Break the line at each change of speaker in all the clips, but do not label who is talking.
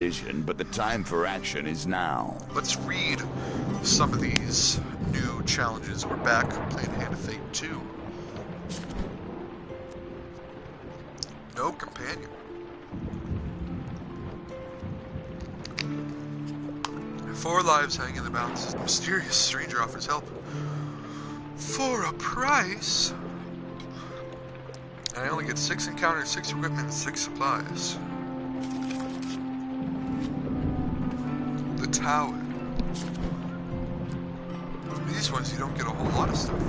but the time for action is now.
Let's read some of these new challenges. We're back playing Hand of Fate 2. No companion. 4 lives hang in the balance. Mysterious stranger offers help. For a price. And I only get 6 encounters, 6 equipment, and 6 supplies. The tower. These ones you don't get a whole lot of stuff.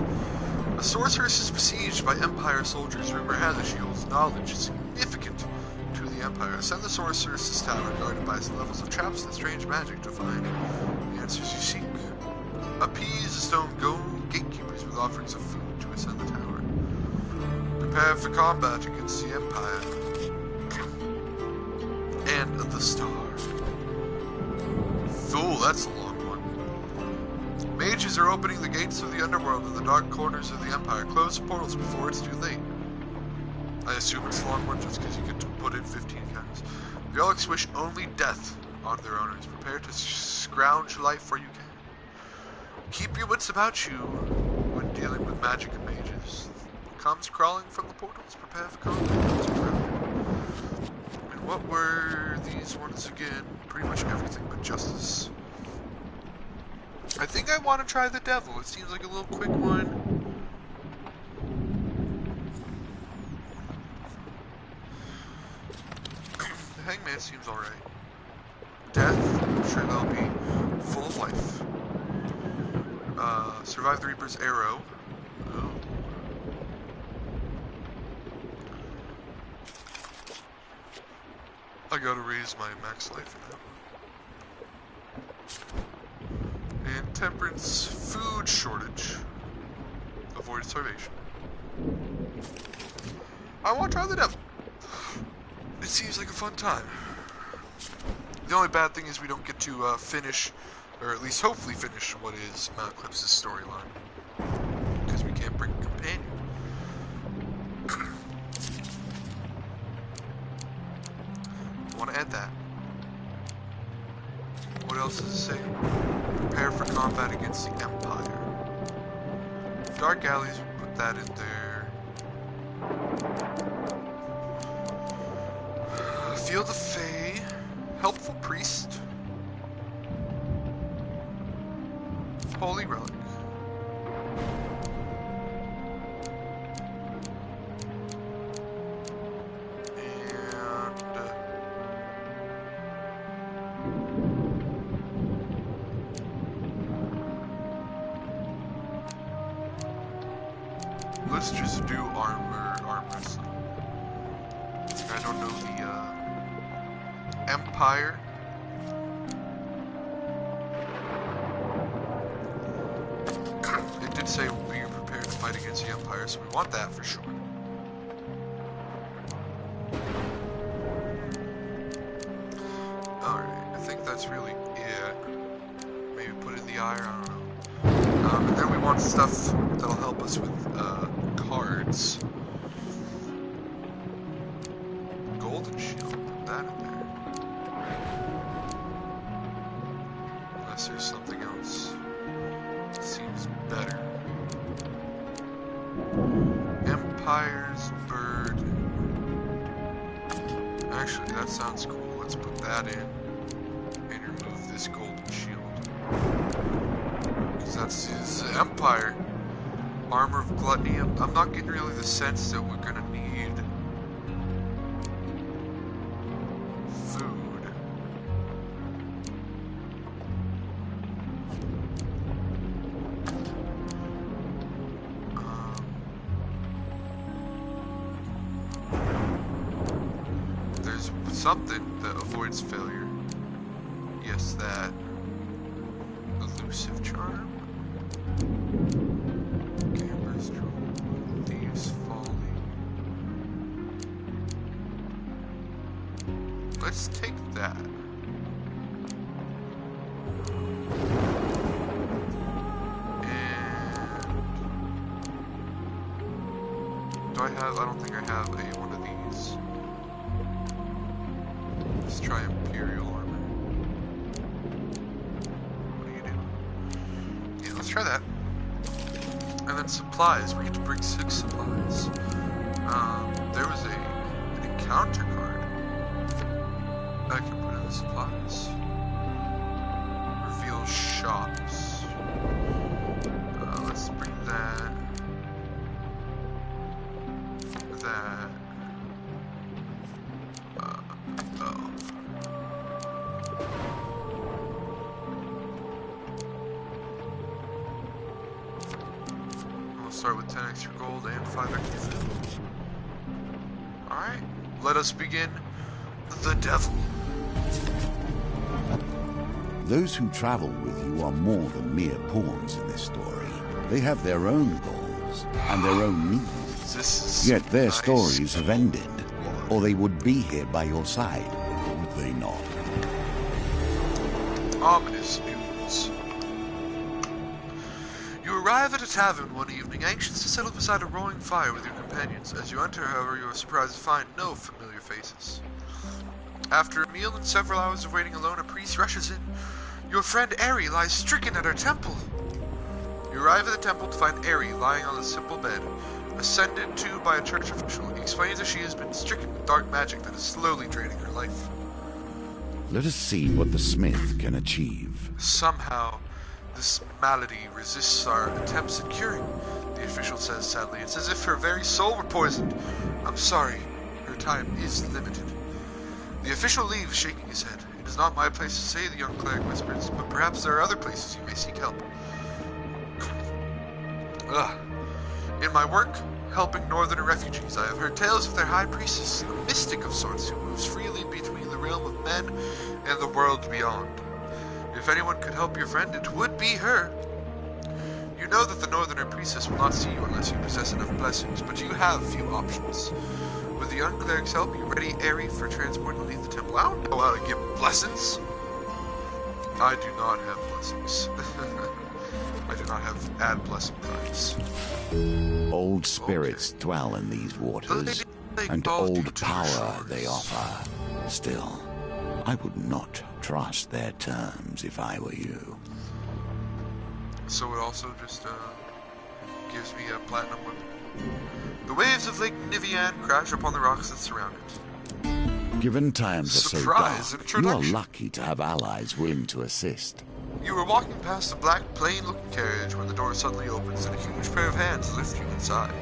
A sorceress is besieged by Empire soldiers. Rumor has it she holds knowledge significant to the Empire. Ascend the sorceress's tower, guarded by some levels of traps and strange magic to find the answers you seek. Appease the stone gatekeepers with offerings of food to ascend the tower. Prepare for combat against the Empire. And the star. Fool, that's a long one. Mages are opening the gates of the underworld in the dark corners of the Empire. Close the portals before it's too late. I assume it's a long one just because you get to put in 15 encounters. The relics wish only death on their owners. Prepare to scrounge life where you can. Keep your wits about you when dealing with magic and mages. Comes crawling from the portals. Prepare for combat. And what were these ones again? Pretty much everything but justice. I think I want to try the devil. It seems like a little quick one. The hangman seems alright. Death, I'm sure they'll be full of life. Survive the Reaper's arrow. Ooh. I gotta raise my max life now. And temperance, food shortage. Avoid starvation. I want to try the devil. It seems like a fun time. The only bad thing is we don't get to finish, or at least hopefully finish, what is Mount Eclipse's storyline. Because we can't bring a companion. I want to add that. What else does it say? Prepare for combat against the Empire. Dark alleys, we put that in there. Field of Fae. Helpful priest. Holy relic. Let's just do arm wrestling. I don't know the Empire. It did say be prepared to fight against the Empire, so we want that for sure. Alright, I think that's really it. Maybe put in the eye, I don't know. And then we want stuff that'll help us with cards. Golden shield, put that in there. Unless there's something else that seems better. Empire's bird. Actually, that sounds cool. Let's put that in and remove this golden shield. Because that's his Empire. Armor of Gluttony. I'm not getting really the sense that we're gonna need food. There's something that avoids failure. Yes, that. Elusive charm. Thieves' Folly. Let's take that. And do I don't think I have one of these. Let's try Imperial armor. try that. And then supplies. We get to bring 6 supplies. There was an encounter card. I can put in the supplies. Reveal shops. Let's bring that. That. We'll start with 10 extra gold and 5 extra food. Alright, let us begin the devil.
Those who travel with you are more than mere pawns in this story. They have their own goals and their own needs. Yet their
nice.
stories have ended, or they would be here by your side, would they not?
Ominous news. You arrive at a tavern one evening, anxious to settle beside a roaring fire with your companions. As you enter, however, you are surprised to find no familiar faces. After a meal and several hours of waiting alone, a priest rushes in. Your friend Ari lies stricken at her temple. You arrive at the temple to find Ari lying on a simple bed, ascended to by a church official. He explains that she has been stricken with dark magic that is slowly draining her life.
Let us see what the smith can achieve.
Somehow, this malady resists our attempts at curing, the official says sadly. It's as if her very soul were poisoned. I'm sorry, her time is limited. The official leaves, shaking his head. It is not my place to say, the young cleric whispers, but perhaps there are other places you may seek help. In my work, helping northern refugees, I have heard tales of their high priestess, a mystic of sorts who moves freely between the realm of men and the world beyond. If anyone could help your friend, it would be her. You know that the northerner priestess will not see you unless you possess enough blessings, but you have few options. With the young cleric's help, you ready Ari for transport and leave the temple. I don't know how to give blessings. I do not have blessings. I do not have add blessing cards.
Old spirits dwell in these waters, and old power they offer. Still, I would not trust their terms if I were you.
So it also just gives me a platinum weapon. The waves of Lake Nivian crash upon the rocks that surround it.
Given times are so
Surprise
dark, you are lucky to have allies willing to assist.
You were walking past a black, plain-looking carriage when the door suddenly opens and a huge pair of hands lift you inside.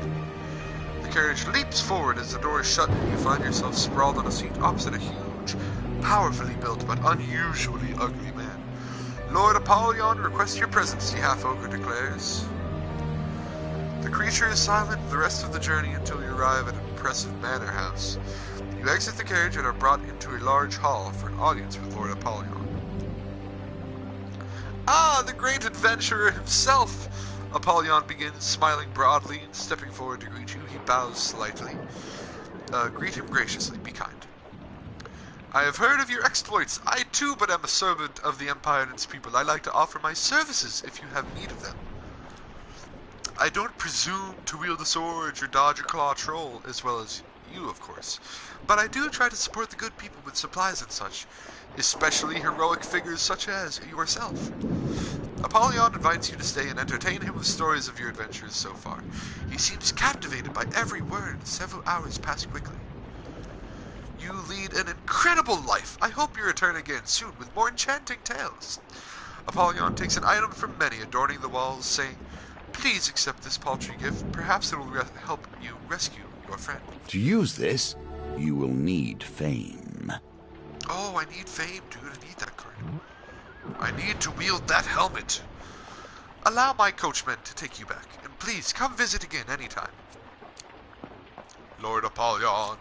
The carriage leaps forward as the door is shut and you find yourself sprawled on a seat opposite a huge, powerfully built but unusually ugly man. Lord Apollyon requests your presence, the half-ogre declares. The creature is silent the rest of the journey until you arrive at an impressive manor house. You exit the carriage and are brought into a large hall for an audience with Lord Apollyon. Ah, the great adventurer himself! Apollyon begins, smiling broadly and stepping forward to greet you. He bows slightly. Greet him graciously. Be kind. I have heard of your exploits. I too but am a servant of the Empire and its people. I like to offer my services if you have need of them. I don't presume to wield a sword or dodge a claw troll, as well as you, of course. But I do try to support the good people with supplies and such, especially heroic figures such as yourself. Apollyon invites you to stay and entertain him with stories of your adventures so far. He seems captivated by every word. Several hours pass quickly. You lead an incredible life. I hope you return again soon with more enchanting tales. Apollyon takes an item from many adorning the walls, saying, Please accept this paltry gift. Perhaps it will help you rescue your friend.
To use this, you will need fame.
Oh, I need fame, dude. I need that card. I need to wield that helmet. Allow my coachman to take you back, and please come visit again anytime. Lord Apollyon.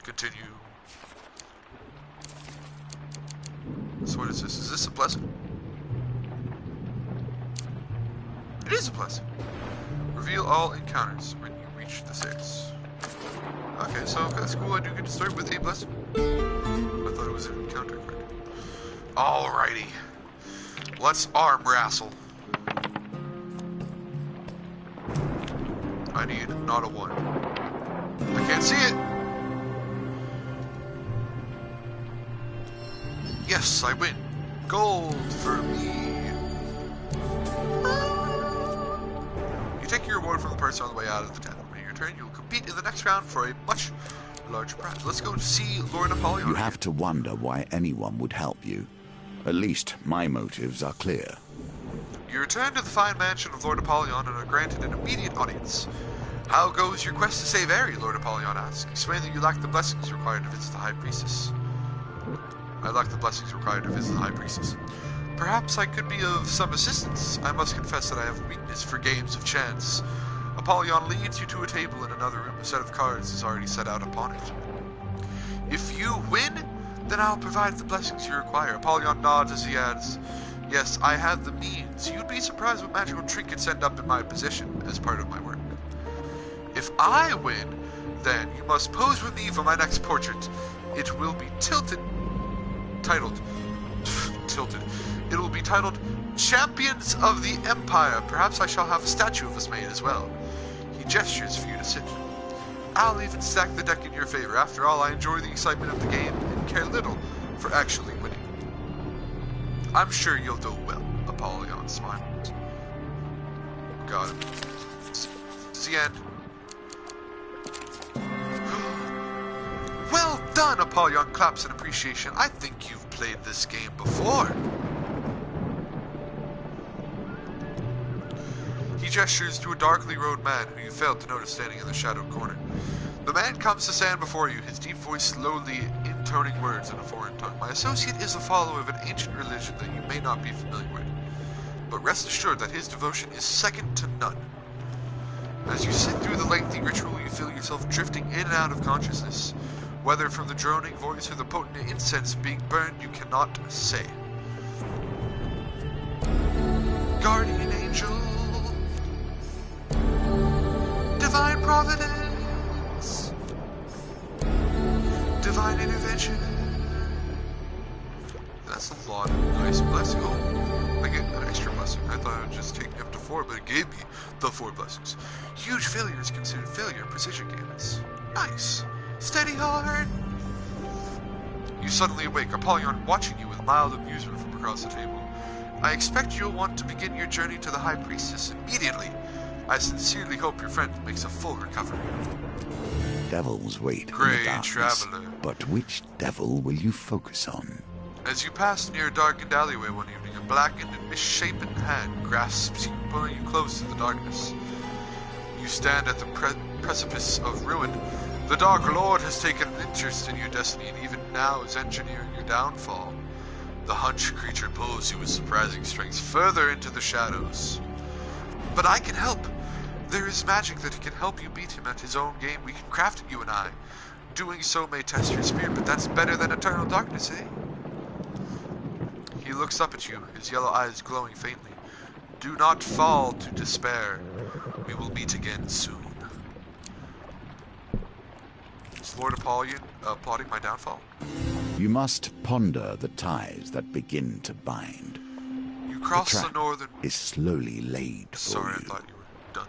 Continue. So what is this? Is this a blessing? It is a blessing. Reveal all encounters when you reach the stairs. Okay, so that's cool. I do get to start with a blessing. I thought it was an encounter card. Alrighty. Let's arm wrestle. I need not a 1. I can't see it! Yes, I win. gold for me. You take your reward from the purse on the way out of the tent. When you return, you will compete in the next round for a much larger prize. Let's go see Lord Apollyon.
You have to wonder why anyone would help you. At least my motives are clear.
You return to the fine mansion of Lord Apollyon and are granted an immediate audience. How goes your quest to save Aerie? Lord Apollyon asks. Explain that you lack the blessings required to visit the High Priestess. I lack the blessings required to visit the High Priestess. Perhaps I could be of some assistance. I must confess that I have a weakness for games of chance. Apollyon leads you to a table in another room. A set of cards is already set out upon it. If you win, then I'll provide the blessings you require. Apollyon nods as he adds, yes, I have the means. You'd be surprised what magical trinkets end up in my possession as part of my work. If I win, then you must pose with me for my next portrait. It will be titled, it will be titled Champions of the Empire. Perhaps I shall have a statue of us made as well. He gestures for you to sit. I'll even stack the deck in your favor. After all, I enjoy the excitement of the game and care little for actually winning. I'm sure you'll do well, Apollyon smiled. Got it. This is the end. Well done, Apollyon claps in appreciation. I think you've played this game before. He gestures to a darkly robed man who you failed to notice standing in the shadowed corner. The man comes to stand before you, his deep voice slowly intoning words in a foreign tongue. My associate is a follower of an ancient religion that you may not be familiar with, but rest assured that his devotion is second to none. As you sit through the lengthy ritual, you feel yourself drifting in and out of consciousness. Whether from the droning voice or the potent incense being burned, you cannot say. Guardian angel, divine providence, divine intervention. That's a lot of nice blessing. Oh, I get an extra blessing. I thought it would just take me up to 4, but it gave me the 4 blessings. Huge failure is considered failure in precision games. Nice. Steady heart. You suddenly awake, Apollyon watching you with mild amusement from across the table. I expect you'll want to begin your journey to the High Priestess immediately. I sincerely hope your friend makes a full recovery.
Devils wait in
Grey
the darkness,
traveler.
but which devil will you focus on?
As you pass near a darkened alleyway one evening, a blackened and misshapen hand grasps you, pulling you close to the darkness. You stand at the precipice of ruin. The Dark Lord has taken an interest in your destiny and even now is engineering your downfall. The hunched creature pulls you with surprising strength further into the shadows. But I can help. There is magic that can help you beat him at his own game. We can craft it, you and I. Doing so may test your spirit, but that's better than eternal darkness, eh? He looks up at you, his yellow eyes glowing faintly. Do not fall to despair. We will meet again soon. Is Lord Apollyon plotting my downfall?
You must ponder the ties that begin to bind.
You cross
the
the
trap
northern...
is slowly laid for
Sorry, I
you.
thought you were done.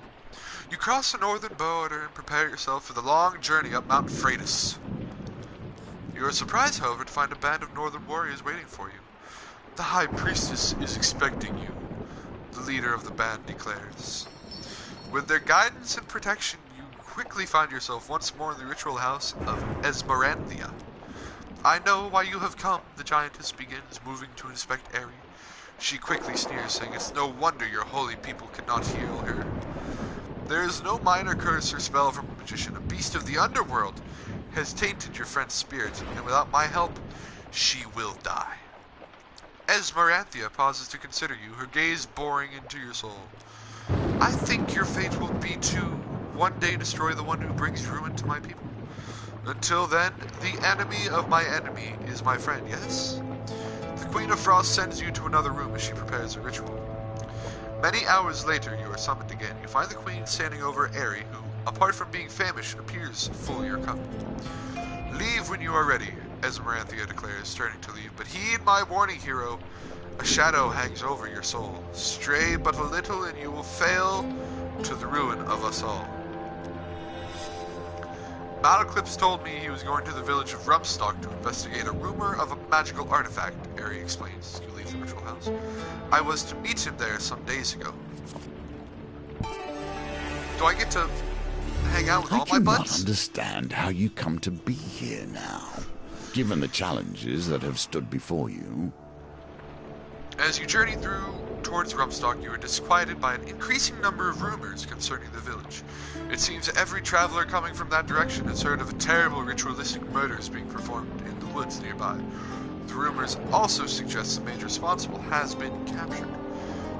You cross the northern border and prepare yourself for the long journey up Mount Freitas. You are surprised, however, to find a band of northern warriors waiting for you. The High Priestess is expecting you, the leader of the band declares. With their guidance and protection, you quickly find yourself once more in the ritual house of Esmeranthia. I know why you have come, the giantess begins, moving to inspect Aerie. She quickly sneers, saying it's no wonder your holy people cannot heal her. There is no minor curse or spell from a magician. A beast of the underworld has tainted your friend's spirit, and without my help, she will die. Esmeranthia pauses to consider you, her gaze boring into your soul. I think your fate will be to one day destroy the one who brings ruin to my people. Until then, the enemy of my enemy is my friend, yes? The Queen of Frost sends you to another room as she prepares a ritual. Many hours later, you are summoned again. You find the Queen standing over Aerie, who, apart from being famished, appears full of your company. Leave when you are ready, Esmeranthia declares, turning to leave. But heed my warning, hero. A shadow hangs over your soul. Stray but a little and you will fail to the ruin of us all. Malaclips told me he was going to the village of Rumstock to investigate a rumor of a magical artifact, Ari explains. You leave the ritual house. I was to meet him there some days ago. Do I get to hang out with all my buds?
I cannot understand how you come to be here now, given the challenges that have stood before you.
As you journey through towards Rumstock, you are disquieted by an increasing number of rumors concerning the village. It seems every traveler coming from that direction has heard of terrible ritualistic murders being performed in the woods nearby. The rumors also suggest the mage responsible has been captured.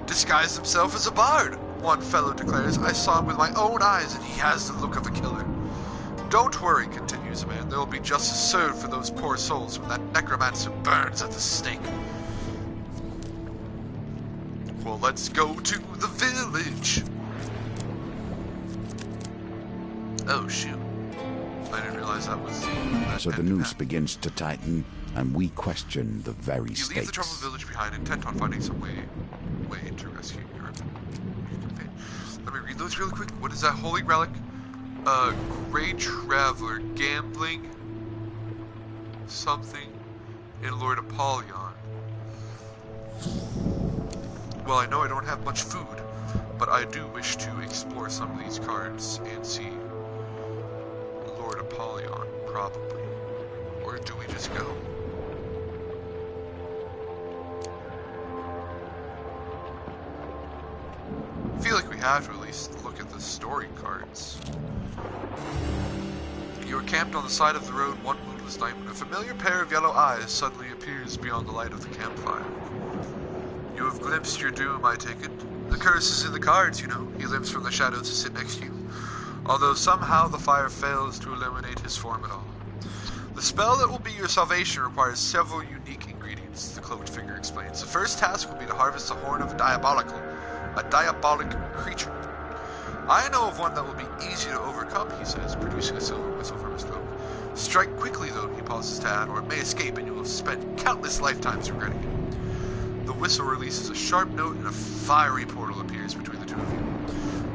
Disguised himself as a bard, one fellow declares. I saw him with my own eyes and he has the look of a killer. Don't worry, continues the man. There will be justice served for those poor souls when that necromancer burns at the stake. Well, let's go to the village. Oh, shoot. I didn't realize that was...
So the noose begins to tighten, and we question the very stakes.
You leave the troubled village behind, intent on finding some way to rescue your companion. Let me read those really quick. What is that? Holy relic? Grey Traveler, gambling, something, and Lord Apollyon. Well, I know I don't have much food, but I do wish to explore some of these cards and see Lord Apollyon, probably. Or do we just go? I feel like we have to at least look at the story cards. You are camped on the side of the road one moonless night when a familiar pair of yellow eyes suddenly appears beyond the light of the campfire. You have glimpsed your doom, I take it. The curse is in the cards, you know. He limps from the shadows to sit next to you, although somehow the fire fails to illuminate his form at all. The spell that will be your salvation requires several unique ingredients, the cloaked figure explains. The first task will be to harvest the horn of a diabolic creature. I know of one that will be easy to overcome, he says, producing a silver whistle from his throat. Strike quickly, though, he pauses to add, or it may escape and you will spend countless lifetimes regretting it. The whistle releases a sharp note and a fiery portal appears between the two of you.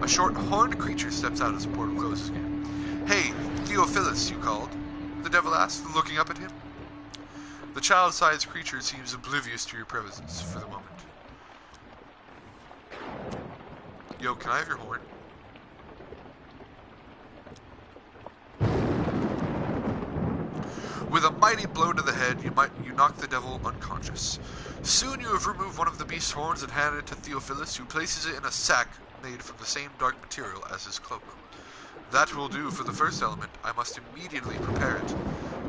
A short horned creature steps out as the portal closes again. Hey, Theophilus, you called? The devil asked, looking up at him. The child-sized creature seems oblivious to your presence for the moment. Yo, can I have your horn? With a mighty blow to the head, you knock the devil unconscious. Soon you have removed one of the beast's horns and handed it to Theophilus, who places it in a sack made from the same dark material as his cloak. That will do for the first element. I must immediately prepare it,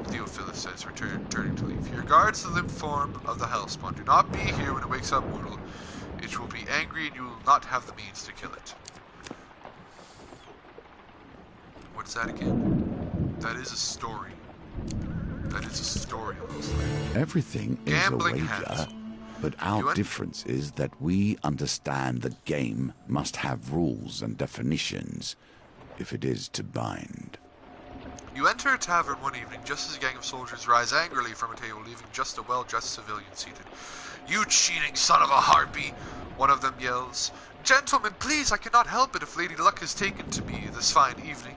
Theophilus says, turning to leave. Your guards the limp form of the hellspawn. Do not be here when it wakes up, mortal. It will be angry and you will not have the means to kill it. What's that again? That is a story. That is a story, it looks like.
Everything is
Gambling
a
has.
wager, but our difference is that we understand the game must have rules and definitions if it is to bind.
You enter a tavern one evening just as a gang of soldiers rise angrily from a table, leaving just a well-dressed civilian seated. You cheating son of a harpy! One of them yells. Gentlemen, please, I cannot help it if Lady Luck has taken to me this fine evening.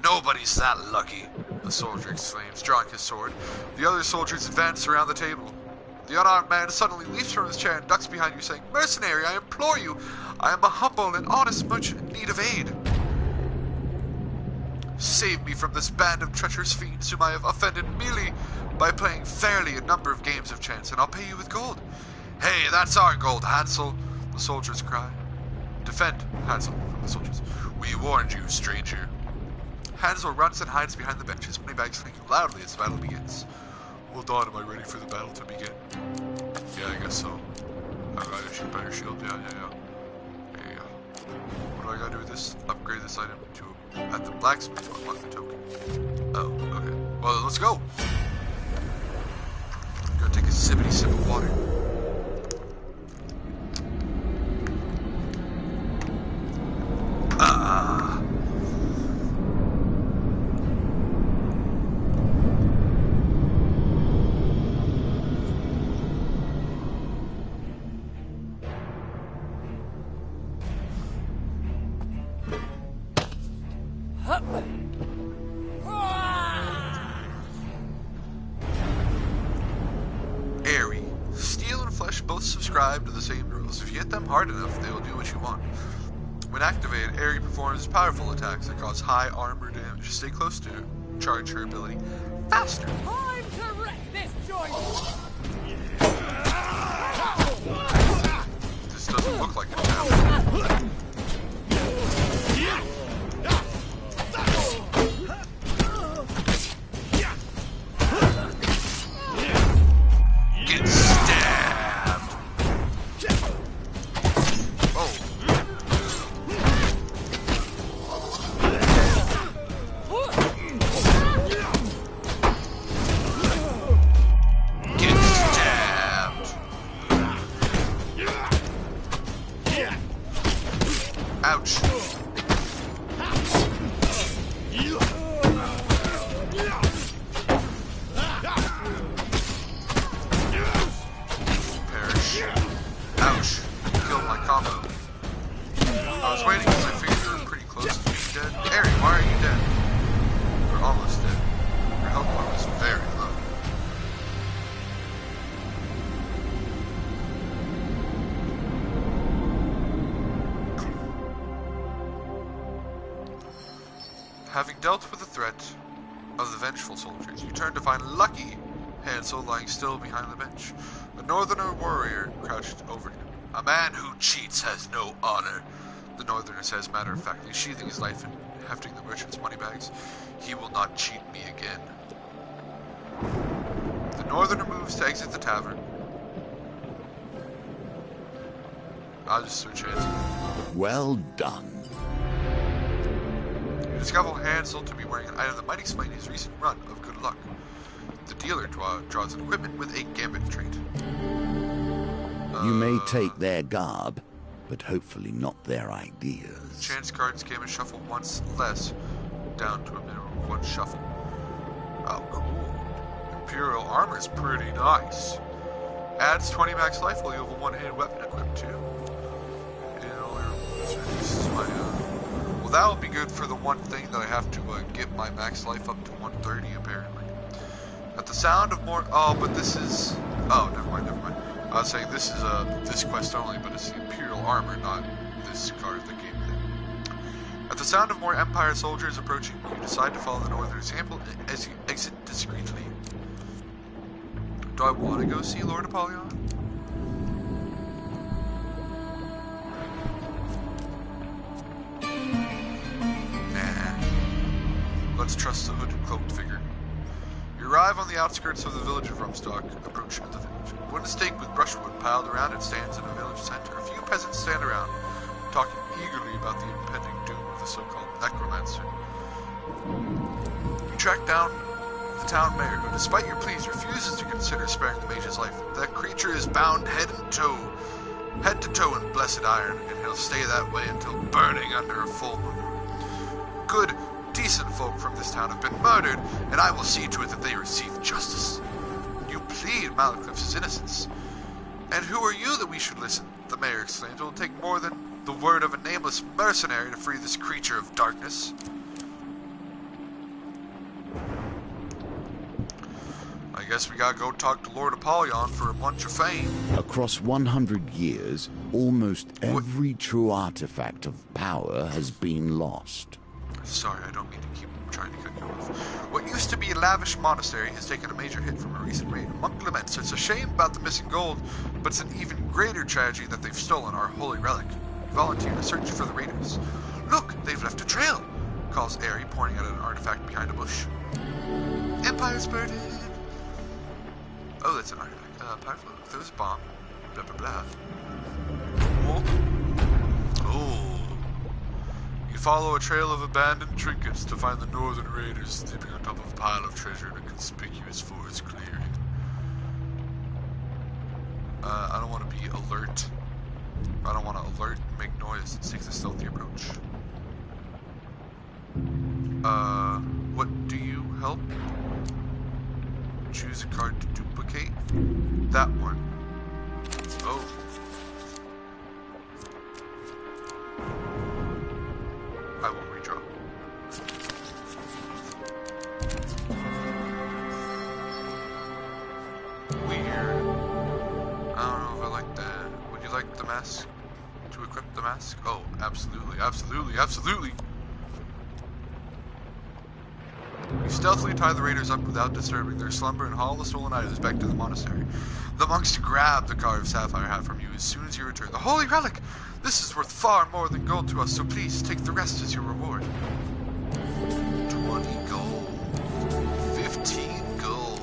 Nobody's that lucky, the soldier exclaims, drawing his sword. The other soldiers advance around the table. The unarmed man suddenly leaps from his chair and ducks behind you, saying, Mercenary, I implore you! I am a humble and honest merchant in need of aid. Save me from this band of treacherous fiends whom I have offended merely by playing fairly a number of games of chance, and I'll pay you with gold. Hey, that's our gold, Hansel, the soldiers cry. Defend, Hansel, from the soldiers. We warned you, stranger. Hansel runs and hides behind the benches, moneybags clinking loudly as the battle begins. Hold on, am I ready for the battle to begin? Yeah, I guess so. I gotta shoot better shield, yeah. There you go. What do I gotta do with this? Upgrade this item to at the blacksmith to unlock the token. Oh, okay. Well, let's go! Go take a sippity sip of water. should both subscribe to the same rules. If you hit them hard enough, they will do what you want. When activated, Aerie performs powerful attacks that cause high armor damage. Stay close to charge her ability faster.
Time to wreck this joint!
This doesn't look like it's happening. Get stabbed! Oh. Get stabbed! Ouch! Perish. Ouch. Killed my combo. I was waiting because I figured you were pretty close to being dead. Aerie, why are you dead? You're almost dead. Your health bar was very low. Having dealt with the threat of the vengeful soldiers, you turn to find Lucky Hansel lying still behind the bench. A northerner warrior crouched over him. A man who cheats has no honor, the northerner says matter-of-factly, sheathing his knife and hefting the merchant's money bags. He will not cheat me again. The northerner moves to exit the tavern. I'll just search Hansel.
Well done.
You discover Hansel to be wearing an item that might explain his recent run of good luck. The dealer draws an equipment with a gambit trait.
You may take their garb, but hopefully not their ideas.
Chance cards came and shuffle once less, down to a minimum of one shuffle. Oh, cool. Imperial armor's pretty nice. Adds 20 max life while you have a one-handed weapon equipped too. Well, that will be good for the one thing that I have to get my max life up to 130 apparently. At the sound of more... Oh, but this is... Oh, never mind. I was saying this is this quest only, but it's the Imperial armor, not this card that gave me it. At the sound of more Empire soldiers approaching, you decide to follow the northern example as you exit discreetly. Do I want to go see Lord Apollyon? Nah. Let's trust the hooded cloaked figure. You arrive on the outskirts of the village of Rumstock, approaching the village. A wooden stake with brushwood piled around it stands in a village center. A few peasants stand around, talking eagerly about the impending doom of the so-called necromancer. You track down the town mayor, who, despite your pleas, refuses to consider sparing the mage's life. That creature is bound head to toe in blessed iron, and he'll stay that way until burning under a full moon. Good, decent folk from this town have been murdered, and I will see to it that they receive justice. You plead Malacliff's innocence. And who are you that we should listen? The mayor exclaims. It will take more than the word of a nameless mercenary to free this creature of darkness. I guess we gotta go talk to Lord Apollyon for a bunch of fame.
Across 100 years, almost every true artifact of power has been lost.
Sorry, I don't mean to keep trying to cut you off. What used to be a lavish monastery has taken a major hit from a recent raid. Monk laments. It's a shame about the missing gold, but it's an even greater tragedy that they've stolen our holy relic. Volunteer to search for the raiders. Look, they've left a trail, calls Aerie, pointing at an artifact behind a bush. Empire's burden. Oh, that's an artifact. Powerful. There was a bomb. Blah, blah, blah. Oh. You follow a trail of abandoned trinkets to find the northern raiders sleeping on top of a pile of treasure in a conspicuous forest clearing. I don't want to be alert. I don't want to alert and make noise. Let's take the stealthy approach. What do you help? Choose a card to duplicate. That one. Oh. I won't redraw. Weird. I don't know if I like that. Would you like the mask? To equip the mask? Oh, absolutely, absolutely, absolutely! You stealthily tie the raiders up without disturbing their slumber and haul the stolen items back to the monastery. The monks grab the carved sapphire hat from you as soon as you return. The holy relic! This is worth far more than gold to us, so please take the rest as your reward. 20 gold. 15 gold.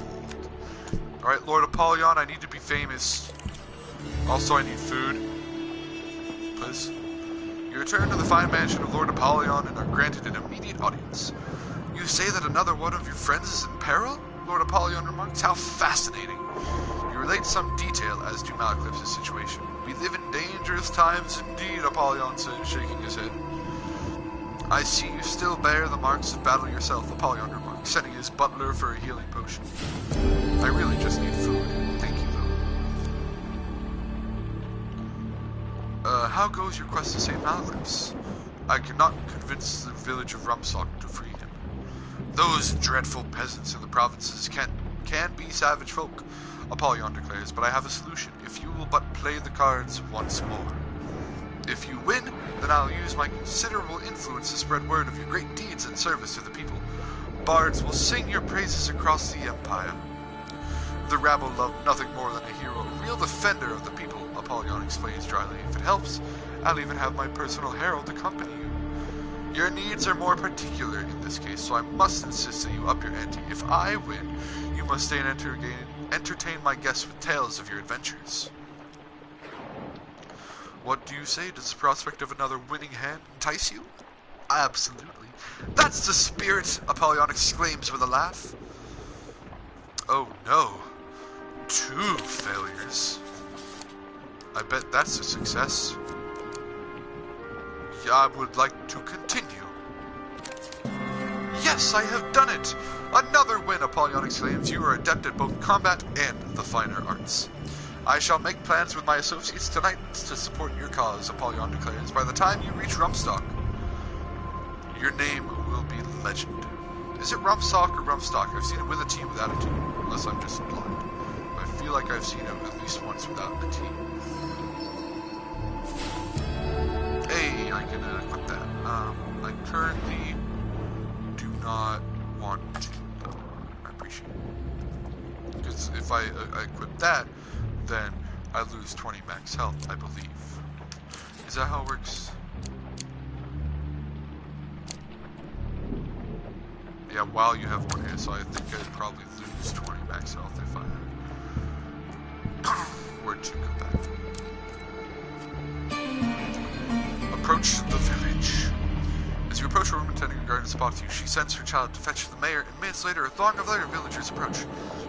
Alright, Lord Apollyon, I need to be famous. Also, I need food. Please. You return to the fine mansion of Lord Apollyon and are granted an immediate audience. You say that another one of your friends is in peril? Lord Apollyon remarks. How fascinating. You relate some detail as to Malaclypse's situation. We live in dangerous times indeed, Apollyon says, shaking his head. I see you still bear the marks of battle yourself, Apollyon remarks, sending his butler for a healing potion. I really just need food. Thank you, though. How goes your quest to save Malaclypse? I cannot convince the village of Rumsock to free him. Those dreadful peasants in the provinces can be savage folk, Apollyon declares, but I have a solution, if you will but play the cards once more. If you win, then I'll use my considerable influence to spread word of your great deeds and service to the people. Bards will sing your praises across the empire. The rabble love nothing more than a hero, a real defender of the people, Apollyon explains dryly. If it helps, I'll even have my personal herald accompany you. Your needs are more particular in this case, so I must insist that you up your ante. If I win, you must stay and entertain my guests with tales of your adventures. What do you say? Does the prospect of another winning hand entice you? Absolutely. That's the spirit, Apollyon exclaims with a laugh. Oh no. 2 failures. I bet that's a success. I would like to continue. Yes, I have done it! Another win, Apollyon exclaims. You are adept at both combat and the finer arts. I shall make plans with my associates tonight to support your cause, Apollyon declares. By the time you reach Rumstock, your name will be legend. Is it Rumsock or Rumstock? I've seen it with a T without a T, unless I'm just blind. I feel like I've seen it at least once without a T. Hey, I can equip that. I currently do not want to, though. I appreciate it. Because if I equip that, then I lose 20 max health, I believe. Is that how it works? Yeah, while you have one hit, so I think I'd probably lose 20 max health if I were to go back. Approach the village. As you approach, a woman tending a garden spots you. She sends her child to fetch the mayor, and minutes later, a throng of other villagers approach,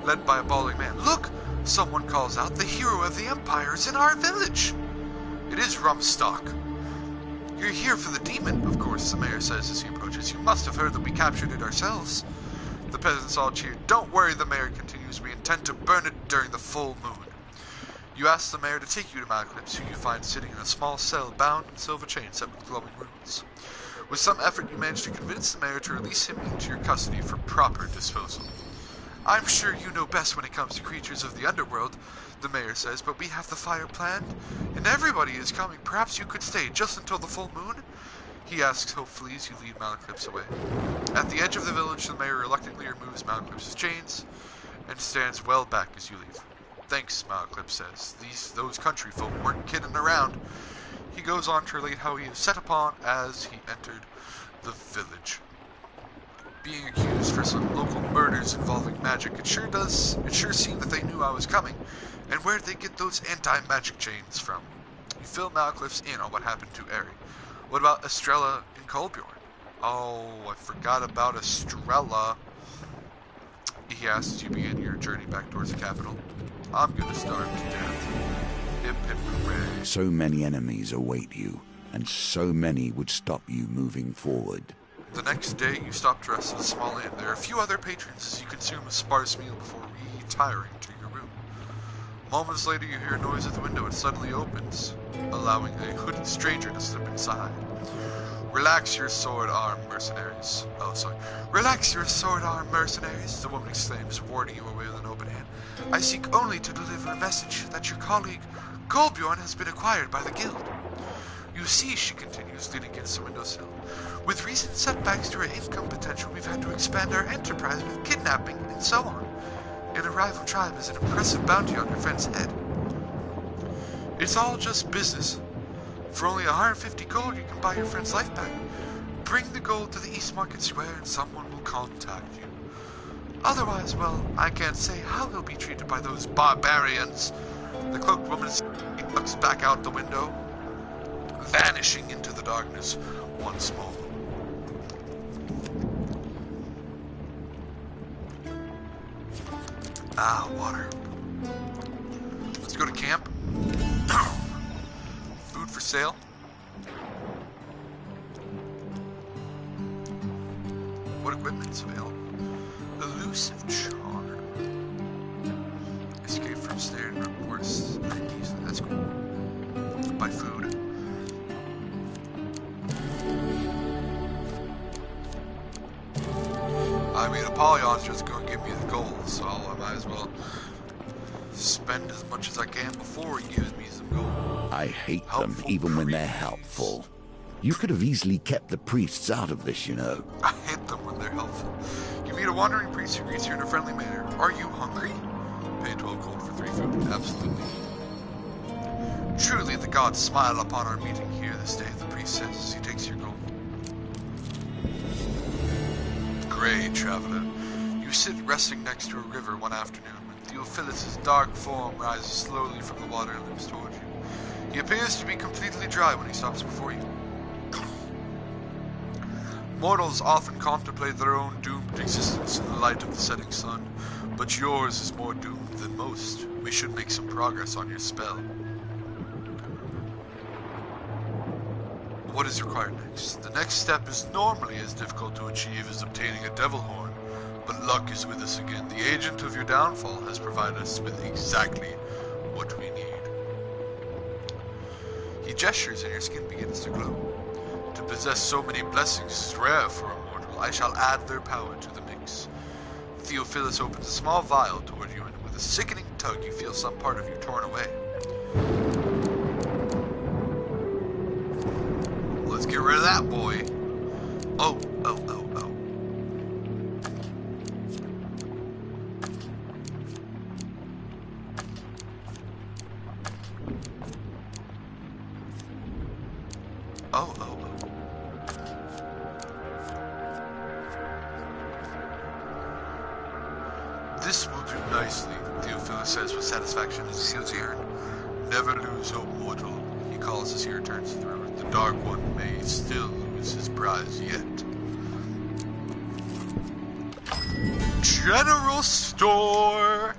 led by a bawling man. Look! Someone calls out, the hero of the empire is in our village! It is Rumstock. You're here for the demon, of course, the mayor says as he approaches. You must have heard that we captured it ourselves. The peasants all cheer. Don't worry, the mayor continues. We intend to burn it during the full moon. You ask the mayor to take you to Malaclypse, who you find sitting in a small cell bound in silver chains set with glowing runes. With some effort, you manage to convince the mayor to release him into your custody for proper disposal. I'm sure you know best when it comes to creatures of the underworld, the mayor says, but we have the fire planned, and everybody is coming. Perhaps you could stay just until the full moon? He asks hopefully as you lead Malaclypse away. At the edge of the village, the mayor reluctantly removes Malaclypse's chains and stands well back as you leave. Thanks, Malaclypse says. Those country folk weren't kidding around. He goes on to relate how he is set upon as he entered the village. Being accused for some local murders involving magic, it sure seemed that they knew I was coming. And where'd they get those anti-magic chains from? You fill Malaclypse in on what happened to Eri. What about Estrella and Colbjorn? Oh, I forgot about Estrella. He asks as you begin your journey back towards the capital. I'm gonna starve to death. Hip hip hooray.
So many enemies await you, and so many would stop you moving forward.
The next day, you stop to rest at a small inn. There are a few other patrons as you consume a sparse meal before retiring to your room. Moments later, you hear a noise at the window. It suddenly opens, allowing a hooded stranger to slip inside. Relax your sword-arm mercenaries. Oh, sorry. Relax your sword-arm mercenaries, the woman exclaims, warding you away with an open hand. I seek only to deliver a message that your colleague, Kolbjorn, has been acquired by the guild. You see, she continues, leaning against the windowsill, with recent setbacks to our income potential, we've had to expand our enterprise with kidnapping and so on. And a rival tribe has an impressive bounty on her friend's head. It's all just business. For only 150 gold, you can buy your friend's life back. Bring the gold to the East Market Square and someone will contact you. Otherwise, well, I can't say how he'll be treated by those barbarians. The cloaked woman looks back out the window, vanishing into the darkness once more. Ah, water. Let's go to camp. Food for sale. What equipment's available? Elusive charm. Escape from snare and reports. That's cool. Buy food. I mean, Apollyon's just going to give me the gold, so I might as well spend as much as I can before he gives me some gold.
I hate them even when they're helpful. You could have easily kept the priests out of this, you know.
I hate them when they're helpful. You meet a wandering priest who greets you in a friendly manner. Are you hungry? Pay 12 gold for 3 food. Absolutely. Truly, the gods smile upon our meeting here this day, the priest says as he takes your gold. Great, traveler. You sit resting next to a river one afternoon when Theophilus' dark form rises slowly from the water and limps toward you. He appears to be completely dry when he stops before you. Mortals often contemplate their own doomed existence in the light of the setting sun, but yours is more doomed than most. We should make some progress on your spell. What is required next? The next step is normally as difficult to achieve as obtaining a devil horn, but luck is with us again. The agent of your downfall has provided us with exactly what we need. He gestures and your skin begins to glow. To possess so many blessings is rare for a mortal. I shall add their power to the mix. Theophilus opens a small vial toward you, and with a sickening tug, you feel some part of you torn away. Let's get rid of that boy. Oh. This will do nicely, Theophilus says with satisfaction as he seals your urn. Never lose hope, mortal, he calls as he returns to the river. The Dark One may still lose his prize yet. General Store!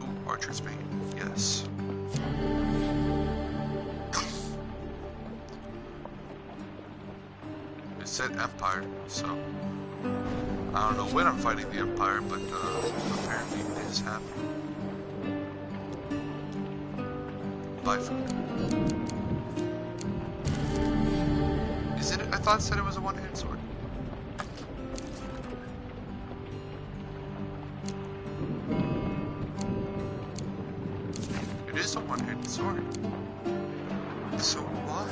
Ooh, Archer's Bane, yes. It said Empire, so I don't know when I'm fighting the Empire, but apparently it is happening. Buy food. Is it? I thought it said it was a one-handed sword. It is a one-handed sword. So why?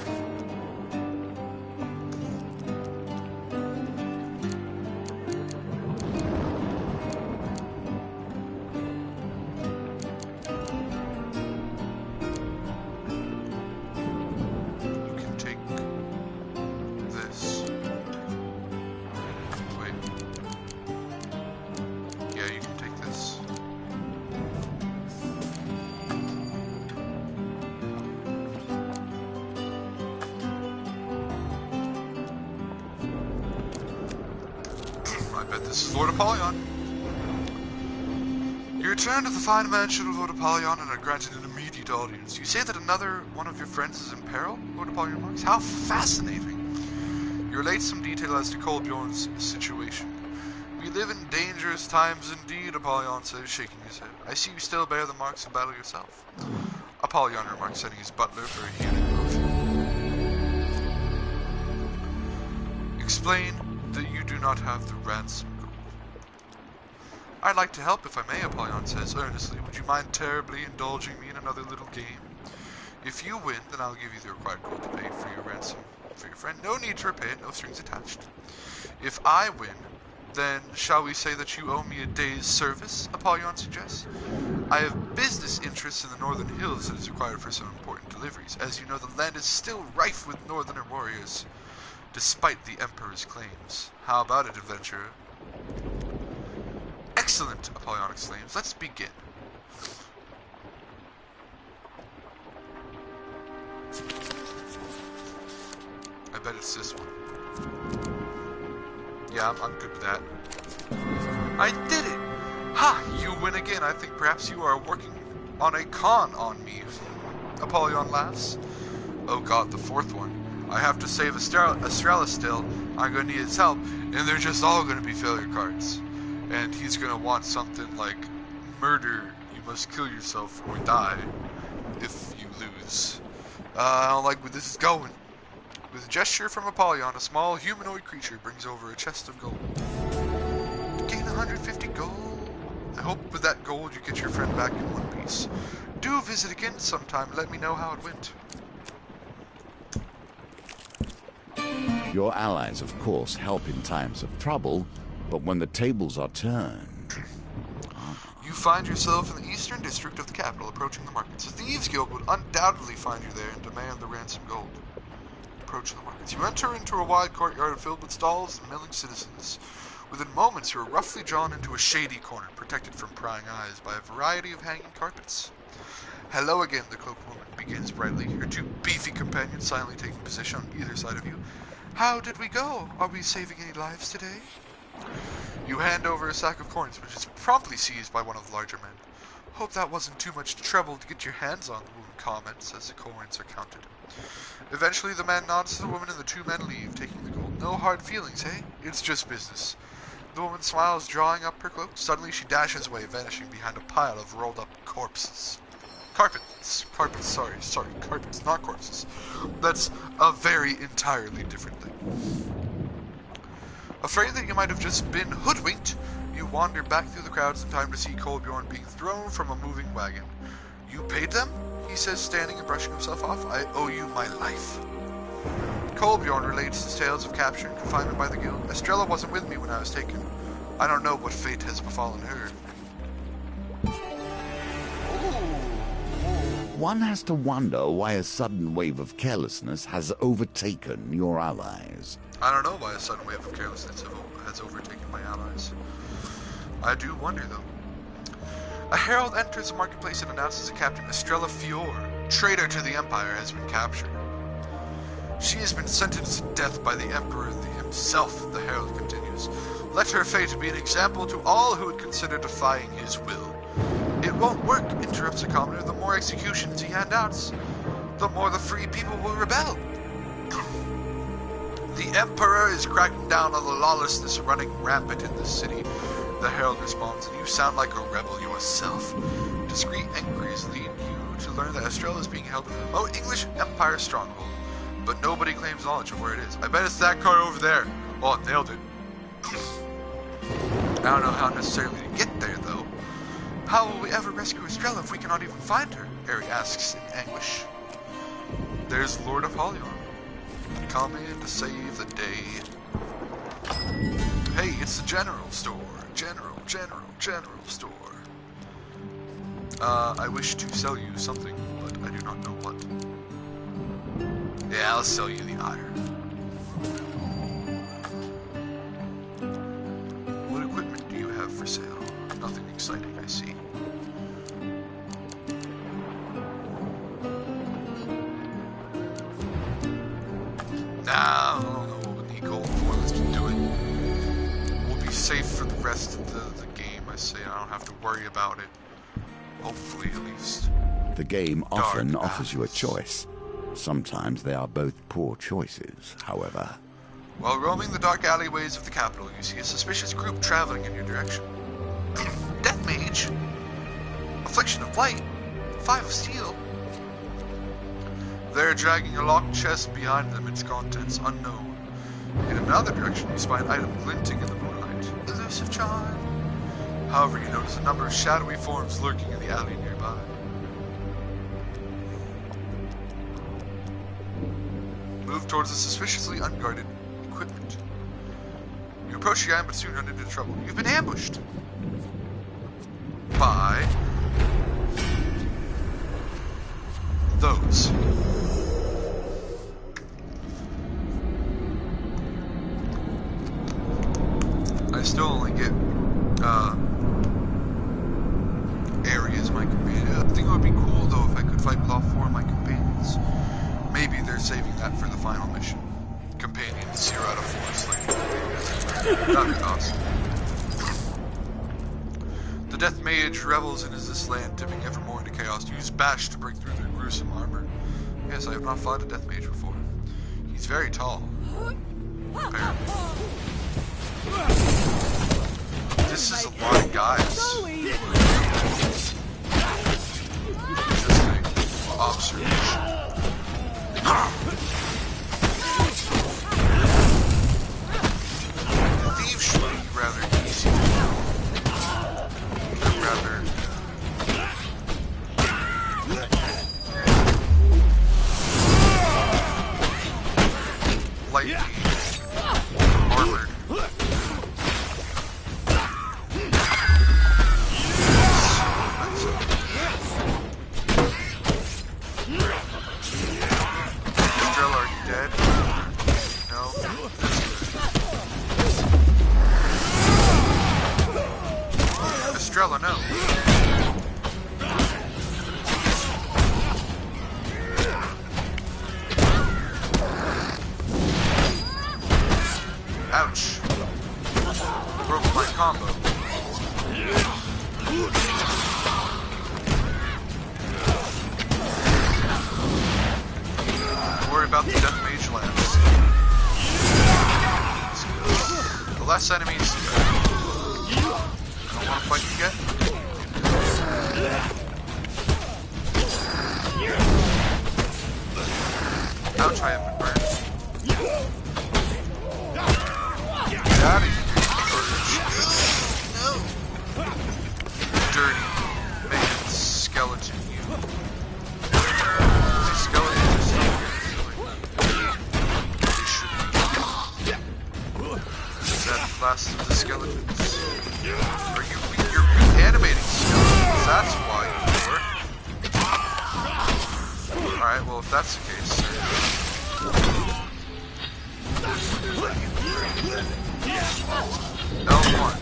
This is Lord Apollyon. You return to the fine mansion of Lord Apollyon and are granted an immediate audience. You say that another one of your friends is in peril, Lord Apollyon remarks. How fascinating. You relate some detail as to Kolbjorn's situation. We live in dangerous times indeed, Apollyon says, shaking his head. I see you still bear the marks of battle yourself. Apollyon remarks, setting his butler for a healing potion. Explain that you do not have the ransom gold. I'd like to help if I may, Apollyon says earnestly. Would you mind terribly indulging me in another little game? If you win, then I'll give you the required gold to pay for your ransom for your friend. No need to repay it, no strings attached. If I win, then shall we say that you owe me a day's service, Apollyon suggests? I have business interests in the northern hills that is required for some important deliveries. As you know, the land is still rife with northerner warriors, despite the Emperor's claims. How about it, adventurer? Excellent, Apollyon exclaims. Let's begin. I bet it's this one. Yeah, I'm good with that. I did it! Ha! You win again. I think perhaps you are working on a con on me. Apollyon laughs. Oh god, the fourth one. I have to save Estrella still. I'm going to need his help, and they're just all going to be failure cards. And he's going to want something like murder, you must kill yourself or die if you lose. I don't like where this is going. With a gesture from Apollyon, a small humanoid creature brings over a chest of gold. Gain 150 gold. I hope with that gold you get your friend back in one piece. Do visit again sometime and let me know how it went.
Your allies, of course, help in times of trouble, but when the tables are turned...
You find yourself in the eastern district of the capital, approaching the markets. The Thieves Guild would undoubtedly find you there and demand the ransom gold. Approaching the markets. You enter into a wide courtyard filled with stalls and milling citizens. Within moments, you are roughly drawn into a shady corner, protected from prying eyes by a variety of hanging carpets. Hello again, the cloaked woman begins brightly, her two beefy companions silently taking position on either side of you. How did we go? Are we saving any lives today? You hand over a sack of coins, which is promptly seized by one of the larger men. Hope that wasn't too much trouble to get your hands on, the woman comments as the coins are counted. Eventually, the man nods to the woman and the two men leave, taking the gold. No hard feelings, eh? It's just business. The woman smiles, drawing up her cloak. Suddenly, she dashes away, vanishing behind a pile of rolled-up corpses. Carpets, not corpses. That's a very entirely different thing. Afraid that you might have just been hoodwinked, you wander back through the crowds in time to see Kolbjorn being thrown from a moving wagon. You paid them? He says, standing and brushing himself off. I owe you my life. Kolbjorn relates his tales of capture and confinement by the guild. Estrella wasn't with me when I was taken. I don't know what fate has befallen her.
One has to wonder why a sudden wave of carelessness has overtaken your allies.
I don't know why a sudden wave of carelessness has overtaken my allies. I do wonder, though. A herald enters the marketplace and announces that Captain Estrella Fior, traitor to the Empire, has been captured. She has been sentenced to death by the Emperor himself, the herald continues. Let her fate be an example to all who would consider defying his will. It won't work, interrupts the commoner. The more executions he hands out, the more the free people will rebel. The Emperor is cracking down on the lawlessness running rampant in this city, the herald responds, and you sound like a rebel yourself. Discreet inquiries lead you to learn that Estrella is being held in a remote English Empire stronghold, but nobody claims knowledge of where it is. I bet it's that car over there. Oh, nailed it. I don't know how necessarily to get there, though. How will we ever rescue Estrella if we cannot even find her? Eri asks in anguish. There's Lord Apollyon, coming to save the day. Hey, it's the general store. General store. I wish to sell you something, but I do not know what. Yeah, I'll sell you the iron. What equipment do you have for sale? Nothing exciting, I see. Nah, I don't know what we need gold for. Let's just do it. We'll be safe for the rest of the game, I say. I don't have to worry about it. Hopefully, at least.
The game often offers you a choice. Sometimes they are both poor choices, however.
While roaming the dark alleyways of the capital, you see a suspicious group traveling in your direction. Death Mage? Affliction of Light? 5 of Steel? They're dragging a locked chest behind them, its contents unknown. In another direction, you spy an item glinting in the moonlight. Elusive charm. However, you notice a number of shadowy forms lurking in the alley nearby. Move towards the suspiciously unguarded equipment. You approach the item, but soon run into trouble. You've been ambushed by those. I still only get areas my companion. I think it would be cool though if I could fight with all 4 of my companions. Maybe they're saving that for the final mission. Companions 0 out of 4 slain. That'd be awesome. The Death Mage revels in this land, tipping ever more into chaos. Use bash to break through their gruesome armor. Yes, I have not fought a Death Mage before. He's very tall. Apparently. This is a lot of guys. Interesting observation. Thieves should be rather easy. They're rather lightly armored. Estrella, are you dead? No? Estrella, no. Ouch. Broke my combo. Don't worry about the Death Mage lance. The last enemy is... I don't want to fight you yet. Ouch, I have been burned. Get out of here. No. Dirty man skeleton, you. These skeletons are so they should be. Is that the last of the skeletons? Are you you're reanimating skeletons? That's why you're. Alright, well if that's the case. L1.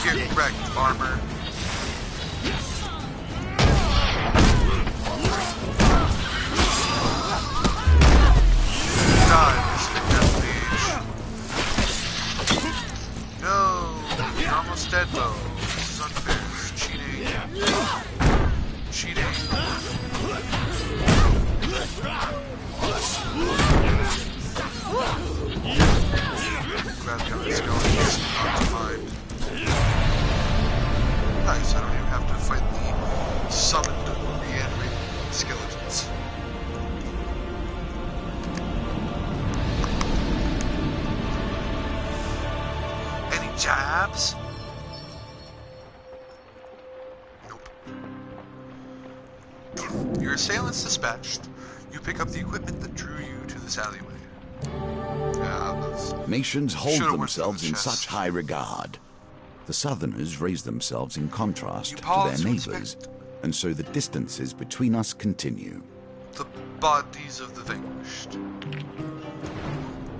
Get wrecked, armor. Die, Mr. Death Mage. No, you're almost dead though. This is unfair. This is cheating. Cheating. Glad the other skeletons are not mine. Nice, I don't even have to fight the summoned reanimated skeletons. Any jabs? Nope. Your assailants dispatched. You pick up the equipment that drew you to this alleyway.
Nations hold themselves in such high regard. The Southerners raise themselves in contrast to their neighbors, and so the distances between us continue.
The bodies of the vanquished.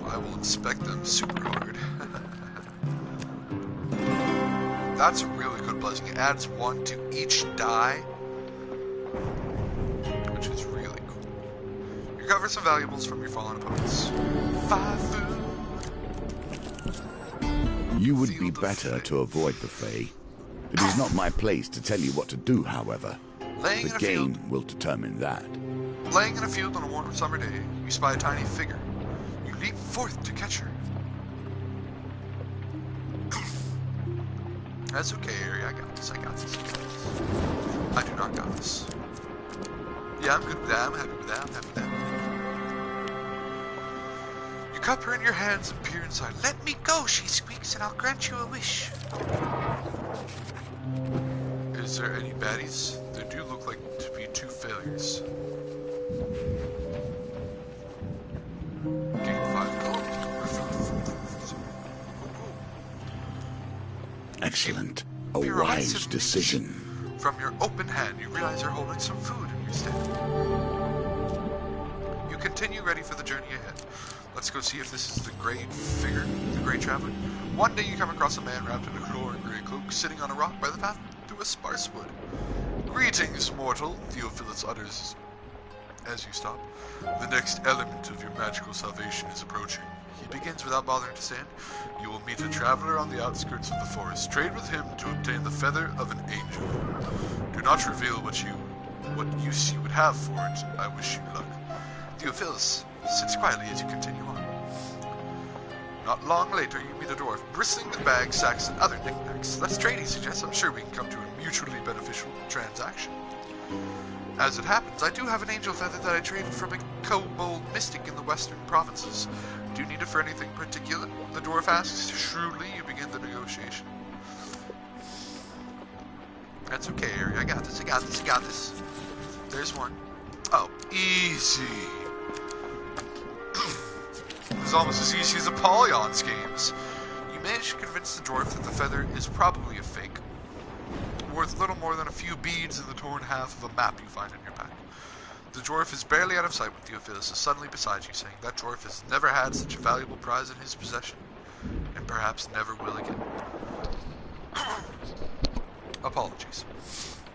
I will inspect them super hard. That's a really good blessing. It adds 1 to each die, which is really cool. Recover some valuables from your fallen opponents. 5 food.
You would be better to avoid the fray. It is not my place to tell you what to do, however. The game will determine that.
Laying in a field on a warm summer day, you spy a tiny figure. You leap forth to catch her. That's okay, Harry. I got this. I got this. I got this. I do not got this. Yeah, I'm good with that. I'm happy with that. I'm happy with that. You cup her in your hands and peer inside. Let me go, she squeaks, and I'll grant you a wish. Is there any baddies? There do look like to be 2 failures. Gain 5 gold.
Excellent. A wise decision.
From your open hand, you realize you're holding some food in your stand. You continue ready for the journey ahead. Let's go see if this is the gray figure, the gray traveler. One day you come across a man wrapped in a glowing gray cloak, sitting on a rock by the path through a sparse wood. Greetings, mortal, Theophilus utters as you stop. The next element of your magical salvation is approaching. He begins without bothering to stand. You will meet a traveler on the outskirts of the forest. Trade with him to obtain the feather of an angel. Do not reveal what use you would have for it. I wish you luck. Theophilus sits quietly as you continue on. Not long later, you meet a dwarf bristling with bags, sacks, and other knickknacks. Let's trade, he suggests. I'm sure we can come to a mutually beneficial transaction. As it happens, I do have an angel feather that I traded from a kobold mystic in the western provinces. Do you need it for anything particular? The dwarf asks. Shrewdly, you begin the negotiation. That's okay, Harry. I got this. I got this. I got this. There's one. Oh, easy. It was almost as easy as Apollyon's games. You manage to convince the dwarf that the feather is probably a fake, worth little more than a few beads in the torn half of a map you find in your pack. The dwarf is barely out of sight when Theophilus is suddenly beside you, saying that dwarf has never had such a valuable prize in his possession, and perhaps never will again. Apologies.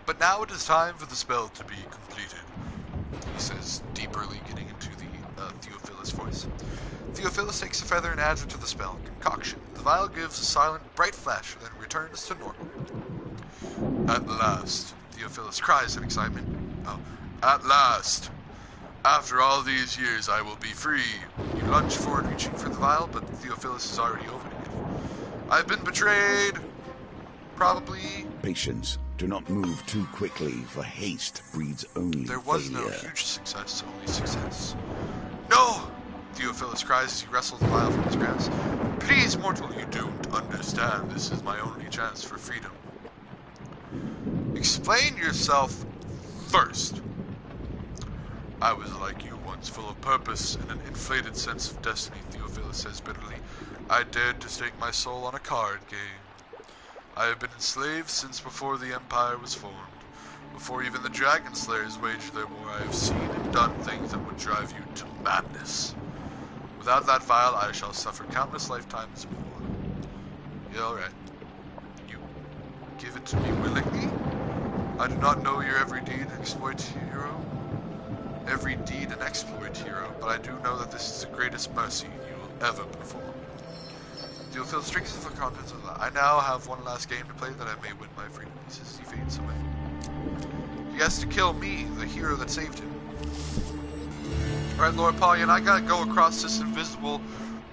But now it is time for the spell to be completed, he says, deeperly getting into the Theophilus voice. Theophilus takes the feather and adds it to the spell concoction. The vial gives a silent, bright flash, then returns to normal. At last, Theophilus cries in excitement. Oh, at last! After all these years, I will be free. You lunge forward, reaching for the vial, but Theophilus is already opening it. I've been betrayed! Probably...
Patience. Do not move too quickly, for haste breeds only
There was
failure.
no huge success, only success. No! Theophilus cries as he wrestles the vial from his grasp. Please, mortal, you don't understand. This is my only chance for freedom. Explain yourself first. I was like you once, full of purpose and an inflated sense of destiny, Theophilus says bitterly. I dared to stake my soul on a card game. I have been enslaved since before the Empire was formed. Before even the Dragon Slayers waged their war, I have seen and done things that would drive you to madness. Without that vial, I shall suffer countless lifetimes more. Yeah, alright. You give it to me willingly? I do not know your every deed and exploit hero. Every deed and exploit hero, but I do know that this is the greatest mercy you will ever perform. Theophilus drinks the contents of that. I now have one last game to play that I may win my freedom. He says he fades away. He has to kill me, the hero that saved him. Alright, Lord Apollyon, I gotta go across this invisible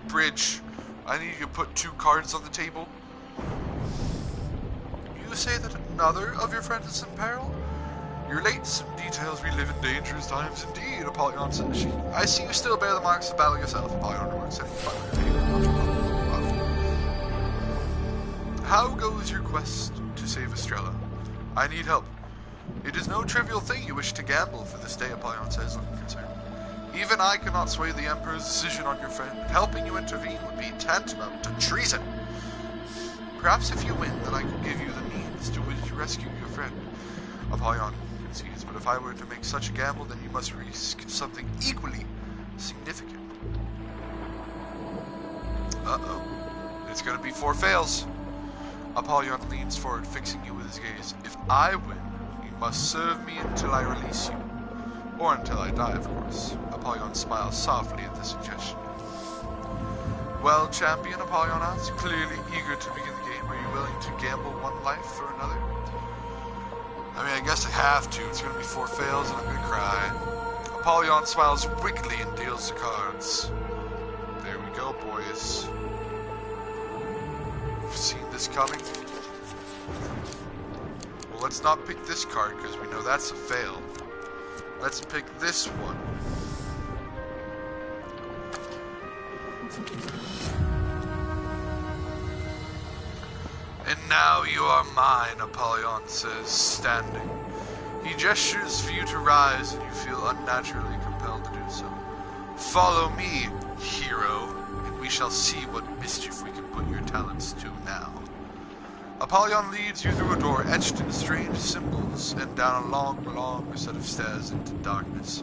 bridge. I need you to put 2 cards on the table. You say that another of your friends is in peril? You're late. Some details we live in dangerous times indeed, Apollyon says. I see you still bear the marks of battle yourself, Apollyon remarks, setting the fire on the table. How goes your quest to save Estrella? I need help. It is no trivial thing you wish to gamble for this day, Apollyon says, looking concerned. Even I cannot sway the Emperor's decision on your friend. Helping you intervene would be tantamount to treason. Perhaps if you win, then I can give you the means to rescue your friend. Apollyon concedes, but if I were to make such a gamble, then you must risk something equally significant. Uh-oh. It's gonna be 4 fails. Apollyon leans forward, fixing you with his gaze. If I win, you must serve me until I release you. Or until I die, of course. Apollyon smiles softly at the suggestion. Well, champion, Apollyon asks, clearly eager to begin the game. Are you willing to gamble one life for another? I mean, I guess I have to. It's going to be 4 fails and I'm going to cry. Apollyon smiles wickedly and deals the cards. There we go, boys. You've seen this coming? Well, let's not pick this card because we know that's a fail. Let's pick this one. And now you are mine, Apollyon says, standing. He gestures for you to rise, and you feel unnaturally compelled to do so. Follow me, hero, and we shall see what mischief we can put your talents to now. Apollyon leads you through a door etched in strange symbols, and down a long, long set of stairs into darkness.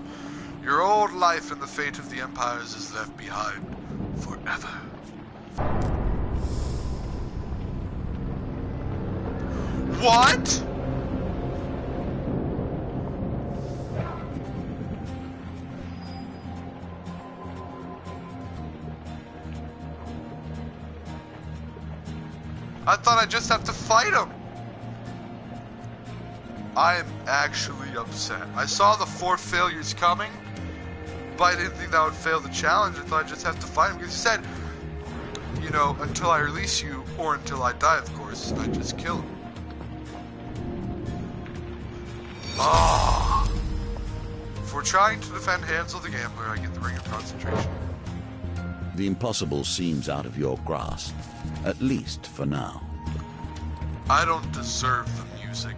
Your old life and the fate of the empires is left behind forever. What? I thought I just have to fight him. I am actually upset. I saw the 4 failures coming, but I didn't think that would fail the challenge. I thought I'd just have to fight him because he said, you know, until I release you or until I die, of course, and I just kill him. Ah! For trying to defend Hansel the Gambler, I get the Ring of Concentration.
The impossible seems out of your grasp, at least for now.
I don't deserve the music.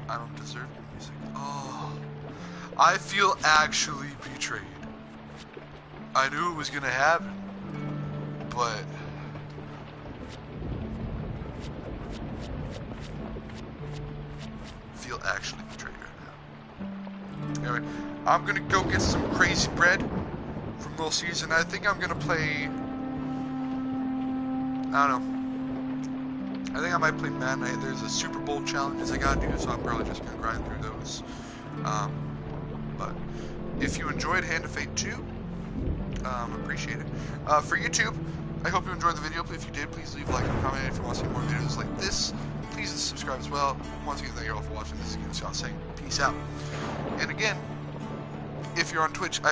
I don't deserve the music. Oh. I feel actually betrayed. I knew it was gonna happen, but... I feel actually betrayed right now. Anyway, I'm gonna go get some crazy bread from Little Caesar, and I think I'm gonna play... I don't know. I think I might play Mad Night. There's a Super Bowl challenges I gotta do, so I'm probably just gonna grind through those. But if you enjoyed Hand of Fate 2, appreciate it. For YouTube, I hope you enjoyed the video. If you did, please leave a like and comment. If you want to see more videos like this, please subscribe as well. Once again, thank you all for watching. This is GamingScot saying peace out. And again, if you're on Twitch,